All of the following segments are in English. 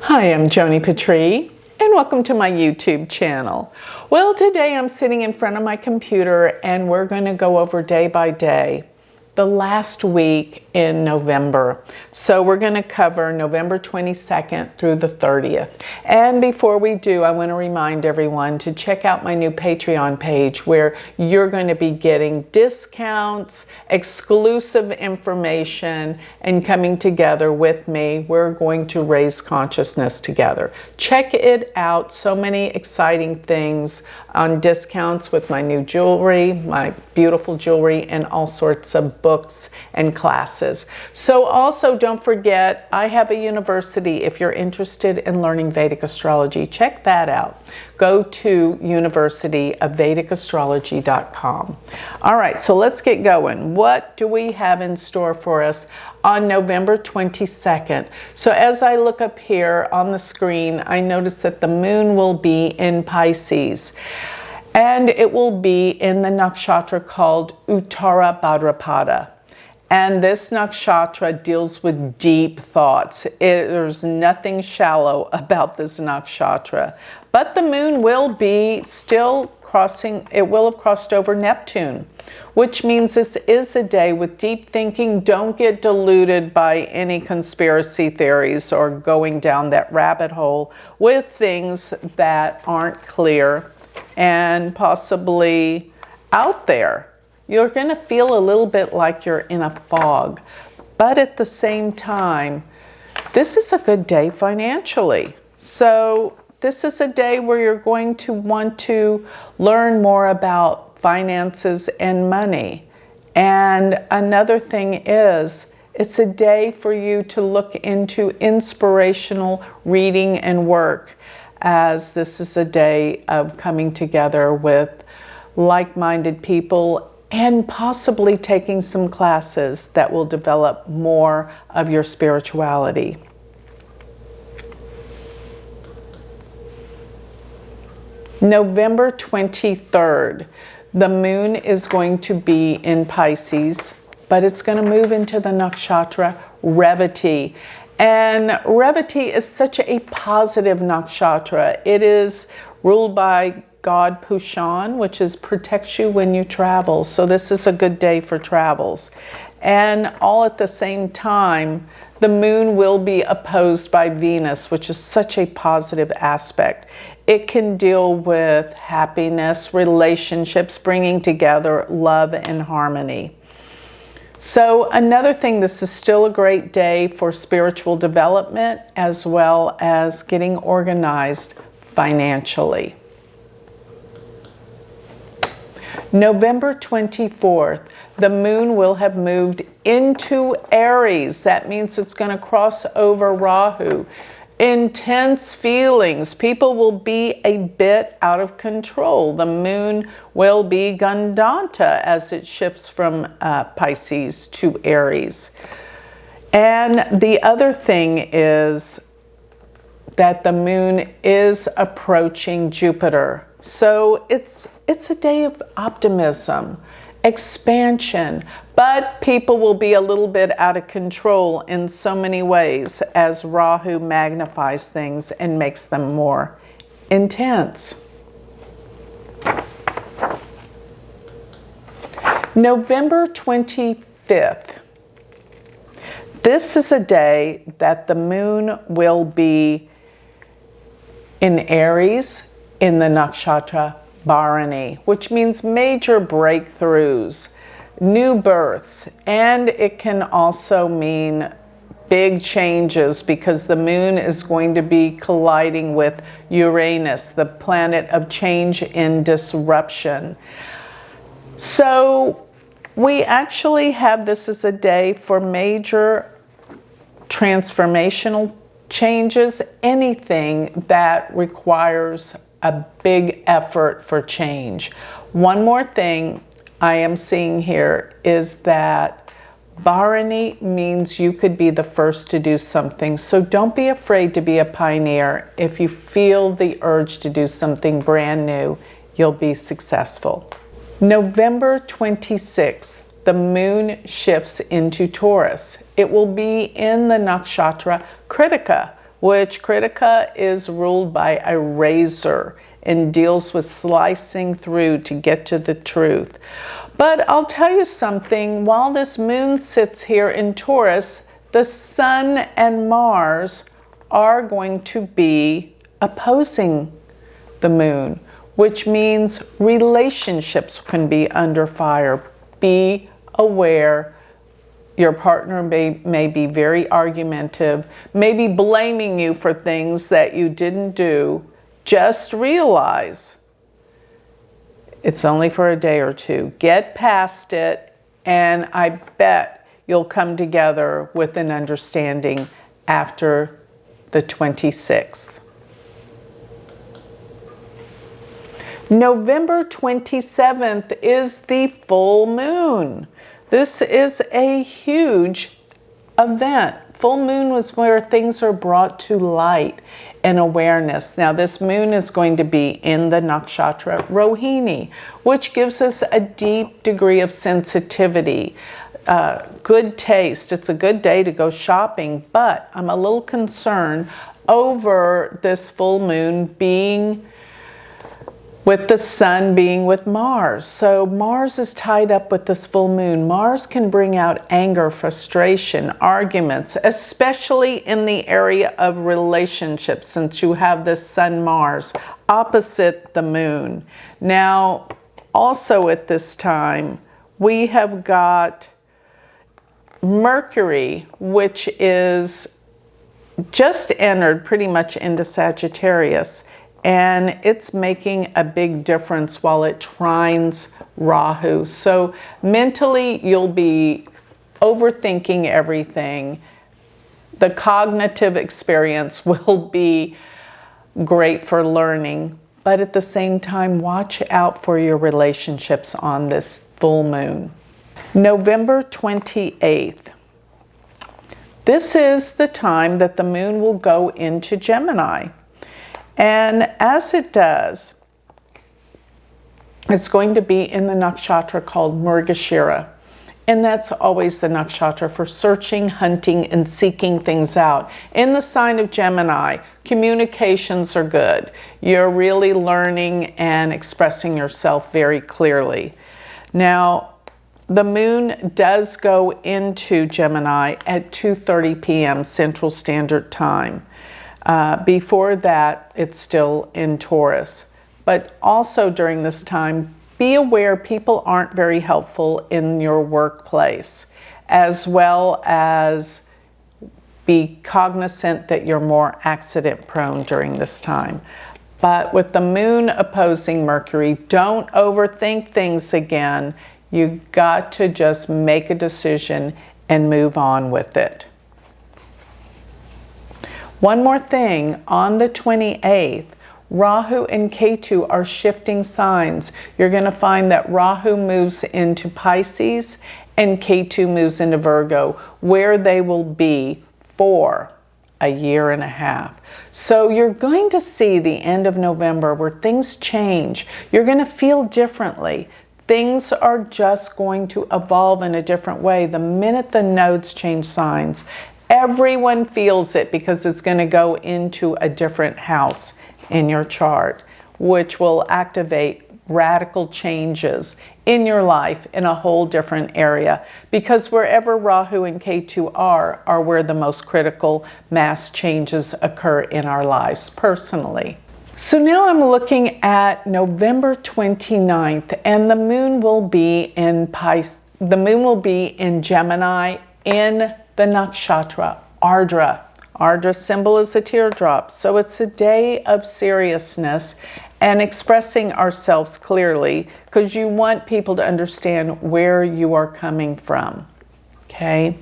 Hi, I'm Joni Patry, and welcome to my YouTube channel. Well, today I'm sitting in front of my computer and we're going to go over day by day the last week in November. So we're going to cover November 22nd through the 30th. And before we do, I want to remind everyone to check out my new Patreon page where you're going to be getting discounts, exclusive information, and coming together with me. We're going to raise consciousness together. Check it out. So many exciting things on discounts with my new jewelry, my beautiful jewelry, and all sorts of books and classes. So also don't forget, I have a university. If you're interested in learning Vedic astrology, check that out. Go to universityofvedicastrology.com. All right, so let's get going. What do we have in store for us on November 22nd? So as I look up here on the screen, I notice that the moon will be in Pisces. And it will be in the nakshatra called Uttara Bhadrapada. And this nakshatra deals with deep thoughts. There's nothing shallow about this nakshatra. But the moon will be still crossing, it will have crossed over Neptune, which means this is a day with deep thinking. Don't get deluded by any conspiracy theories or going down that rabbit hole with things that aren't clear and possibly out there. You're going to feel a little bit like you're in a fog, but at the same time, this is a good day financially. So this is a day where you're going to want to learn more about finances and money. And another thing is, it's a day for you to look into inspirational reading and work, as this is a day of coming together with like-minded people and possibly taking some classes that will develop more of your spirituality. November 23rd, the moon is going to be in Pisces, but it's going to move into the nakshatra Revati. And Revati is such a positive nakshatra. It is ruled by God Pushan, which is protects you when you travel. So this is a good day for travels. And all at the same time, the moon will be opposed by Venus, which is such a positive aspect. It can deal with happiness, relationships, bringing together love and harmony. So another thing, this is still a great day for spiritual development as well as getting organized financially. November 24th, the moon will have moved into Aries. That means it's going to cross over Rahu. Intense feelings. People will be a bit out of control. The moon will be Gandanta as it shifts from Pisces to Aries. And the other thing is that the moon is approaching Jupiter. So it's a day of optimism, expansion, but people will be a little bit out of control in so many ways as Rahu magnifies things and makes them more intense. November 25th. This is a day that the moon will be in Aries in the nakshatra Bharani, which means major breakthroughs, new births, and it can also mean big changes because the moon is going to be colliding with Uranus, the planet of change and disruption. So we actually have this as a day for major transformational changes, anything that requires a big effort for change. One more thing I am seeing here is that Bharani means you could be the first to do something. So don't be afraid to be a pioneer. If you feel the urge to do something brand new, you'll be successful. November 26th, the moon shifts into Taurus. It will be in the nakshatra Kritika, which Kritika is ruled by a razor and deals with slicing through to get to the truth. But I'll tell you something, while this moon sits here in Taurus, the Sun and Mars are going to be opposing the moon, which means relationships can be under fire. Be aware. Your partner may be very argumentative, maybe blaming you for things that you didn't do. Just realize it's only for a day or two. Get past it, and I bet you'll come together with an understanding after the 26th. November 27th is the full moon. This is a huge event. Full moon was where things are brought to light and awareness. Now, this moon is going to be in the nakshatra Rohini, which gives us a deep degree of sensitivity, good taste. It's a good day to go shopping, but I'm a little concerned over this full moon being with the Sun being with Mars. So Mars is tied up with this full moon. Mars can bring out anger, frustration, arguments, especially in the area of relationships, since you have this Sun-Mars opposite the moon. Now, also at this time, we have got Mercury, which is just entered pretty much into Sagittarius, and it's making a big difference while it trines Rahu. So mentally, you'll be overthinking everything. The cognitive experience will be great for learning, but at the same time, watch out for your relationships on this full moon. November 28th. This is the time that the moon will go into Gemini. And as it does, it's going to be in the nakshatra called Mrigashira. And that's always the nakshatra for searching, hunting, and seeking things out. In the sign of Gemini, communications are good. You're really learning and expressing yourself very clearly. Now, the moon does go into Gemini at 2:30 p.m. Central Standard Time. Before that, it's still in Taurus. But also during this time, be aware people aren't very helpful in your workplace, as well as be cognizant that you're more accident prone during this time. But with the moon opposing Mercury, don't overthink things again. You got to just make a decision and move on with it. One more thing, on the 28th, Rahu and Ketu are shifting signs. You're going to find that Rahu moves into Pisces and Ketu moves into Virgo, where they will be for a year and a half. So you're going to see the end of November where things change. You're going to feel differently. Things are just going to evolve in a different way. The minute the nodes change signs, everyone feels it because it's going to go into a different house in your chart, which will activate radical changes in your life in a whole different area, because wherever Rahu and Ketu are where the most critical mass changes occur in our lives personally. So now I'm looking at November 29th, and the moon will be in Gemini in the nakshatra Ardra. Ardra symbol is a teardrop, so it's a day of seriousness and expressing ourselves clearly, because you want people to understand where you are coming from. Okay?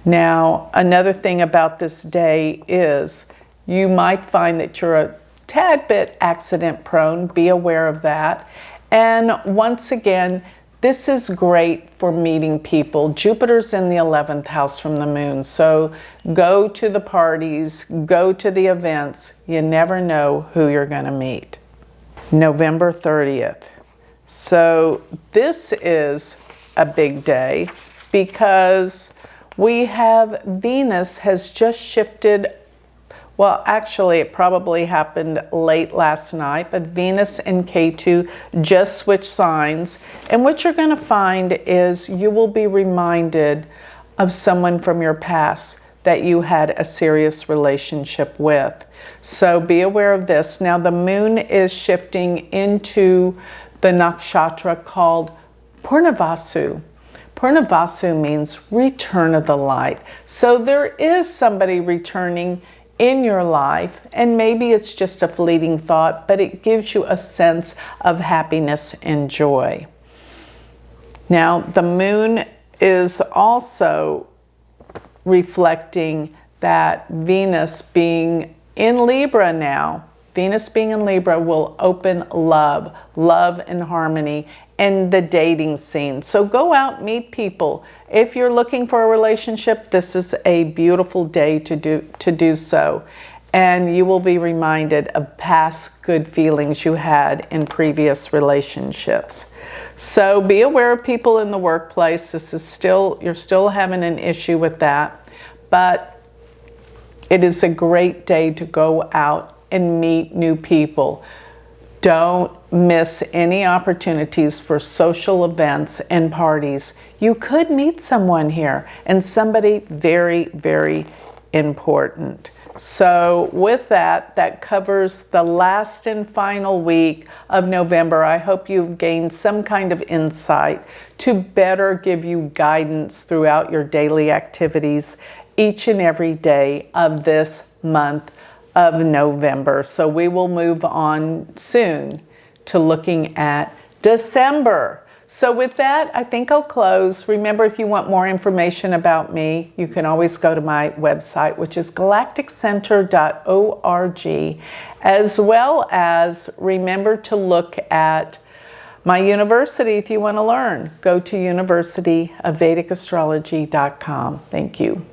Now, another thing about this day is you might find that you're a tad bit accident prone. Be aware of that. And once again, this is great for meeting people. Jupiter's in the 11th house from the moon, so go to the parties, go to the events. You never know who you're going to meet. November 30th. So this is a big day because we have Venus has just shifted Well, actually, it probably happened late last night, but Venus and Ketu just switched signs. And what you're going to find is you will be reminded of someone from your past that you had a serious relationship with. So be aware of this. Now, the moon is shifting into the nakshatra called Purnavasu. Purnavasu means return of the light. So there is somebody returning in your life, and maybe it's just a fleeting thought, but it gives you a sense of happiness and joy. Now, the moon is also reflecting that Venus being in Libra now, Venus being in Libra will open love and harmony in the dating scene. So go out, meet people. If you're looking for a relationship, this is a beautiful day to do so. And you will be reminded of past good feelings you had in previous relationships. So be aware of people in the workplace. You're still having an issue with that, but it is a great day to go out and meet new people. Don't miss any opportunities for social events and parties. You could meet someone here, and somebody very, very important. So with that, that covers the last and final week of November. I hope you've gained some kind of insight to better give you guidance throughout your daily activities each and every day of this month of November. So we will move on soon to looking at December. So with that, I think I'll close. Remember, if you want more information about me, you can always go to my website, which is galacticcenter.org, as well as remember to look at my university if you want to learn. Go to universityofvedicastrology.com. Thank you.